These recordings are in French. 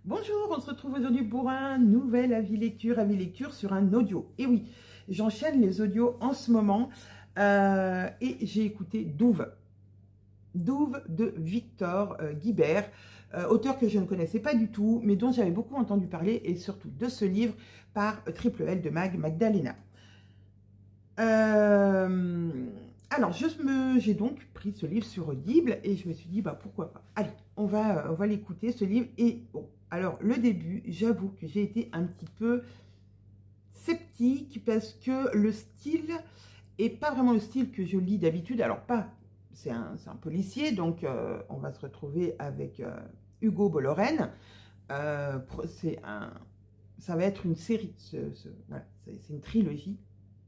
Bonjour, on se retrouve aujourd'hui pour un nouvel avis lecture sur un audio. Et oui, j'enchaîne les audios en ce moment et j'ai écouté Douve. Douve de Victor Guibert, auteur que je ne connaissais pas du tout, mais dont j'avais beaucoup entendu parler, et surtout de ce livre par Triple L de Magdalena. Alors, j'ai donc pris ce livre sur Audible et je me suis dit, bah pourquoi pas. Allez, on va l'écouter, ce livre. Et bon, alors, le début, j'avoue que j'ai été un petit peu sceptique parce que le style est pas vraiment le style que je lis d'habitude. Alors, c'est un policier, donc on va se retrouver avec Hugo Bollorène. Ça va être une série, voilà, c'est une trilogie.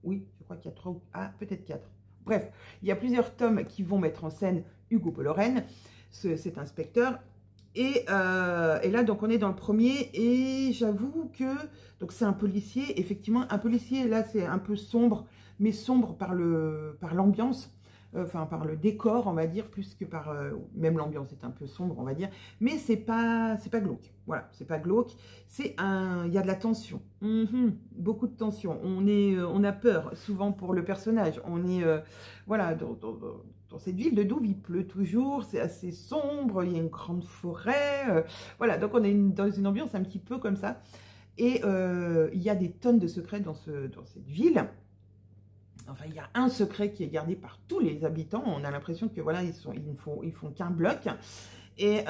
Oui, je crois qu'il y a 3 peut-être 4. Bref, il y a plusieurs tomes qui vont mettre en scène Hugo Bollorène, cet inspecteur. Et là, donc, on est dans le premier. Et j'avoue que donc c'est un policier. Effectivement, un policier, là, c'est un peu sombre, mais sombre par l'ambiance. Enfin, par le décor, on va dire, plus que par... même l'ambiance est un peu sombre, on va dire. Mais c'est pas glauque. Voilà, c'est pas glauque. Il y a de la tension. Beaucoup de tension. On a peur, souvent, pour le personnage. On est... voilà, dans cette ville de Douve, il pleut toujours. C'est assez sombre. Il y a une grande forêt. Voilà, donc on est dans une ambiance un petit peu comme ça. Et il y a des tonnes de secrets dans cette ville. Enfin, il y a un secret qui est gardé par tous les habitants. On a l'impression que voilà, ils font qu'un bloc. Et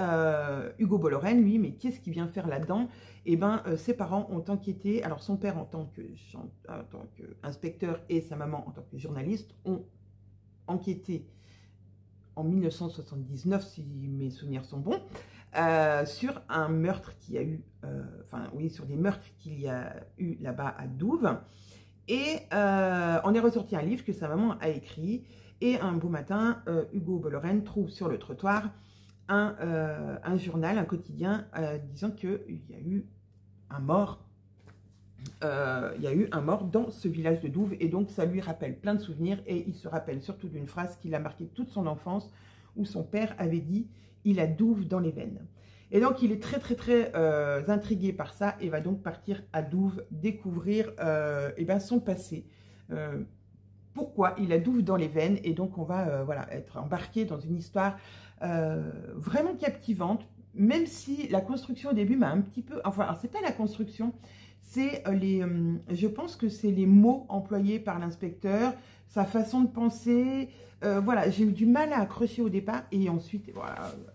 Hugo Bollorène, lui, mais qu'est-ce qu'il vient faire là-dedans? Eh bien, ses parents ont enquêté. Alors, son père en tant qu'inspecteur et sa maman en tant que journaliste ont enquêté en 1979, si mes souvenirs sont bons, sur un meurtre qu'il y a eu, sur des meurtres qu'il y a eu là-bas à Douve. Et on est ressorti un livre que sa maman a écrit. Et un beau matin, Hugo Bollorène trouve sur le trottoir un journal, un quotidien, disant qu'il y a eu un mort. Il y a eu un mort dans ce village de Douve. Et donc, ça lui rappelle plein de souvenirs. Et il se rappelle surtout d'une phrase qui l'a marqué toute son enfance, où son père avait dit « Il a Douve dans les veines ». Et donc, il est très, très, très intrigué par ça et va donc partir à Douve découvrir son passé. Pourquoi il a Douve dans les veines. Et donc, on va être embarqué dans une histoire vraiment captivante, même si la construction au début m'a un petit peu... Enfin, c'est pas la construction, c'est je pense que c'est les mots employés par l'inspecteur, sa façon de penser... voilà, j'ai eu du mal à accrocher au départ et ensuite,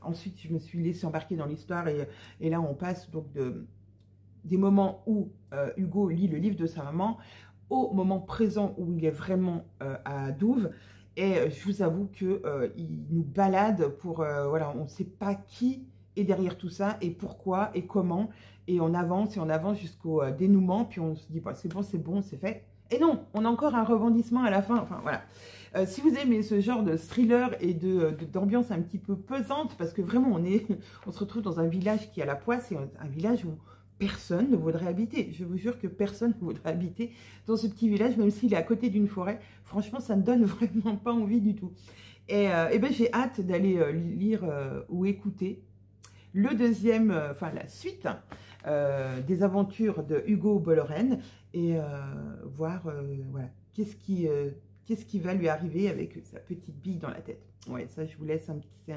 ensuite je me suis laissée embarquer dans l'histoire et là on passe donc des moments où Hugo lit le livre de sa maman au moment présent où il est vraiment à Douve. Et je vous avoue qu'il nous balade pour, voilà, on ne sait pas qui est derrière tout ça et pourquoi et comment. Et on avance jusqu'au dénouement, puis on se dit, bah, c'est bon, c'est fait. Et non, on a encore un rebondissement à la fin, enfin voilà. Si vous aimez ce genre de thriller et d'ambiance un petit peu pesante, parce que vraiment on se retrouve dans un village qui a la poisse, c'est un village où personne ne voudrait habiter. Je vous jure que personne ne voudrait habiter dans ce petit village, même s'il est à côté d'une forêt. Franchement, ça ne donne vraiment pas envie du tout. Et ben, j'ai hâte d'aller lire ou écouter le deuxième, la suite des aventures de Hugo Bollorène et voir voilà, qu'est-ce qui va lui arriver avec sa petite bille dans la tête. Ouais, ça, je vous laisse c'est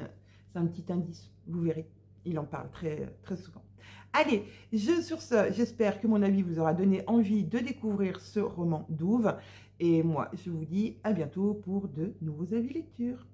un petit indice, vous verrez. Il en parle très, très souvent. Allez, sur ce, j'espère que mon avis vous aura donné envie de découvrir ce roman Douve. Et moi, je vous dis à bientôt pour de nouveaux avis lecture.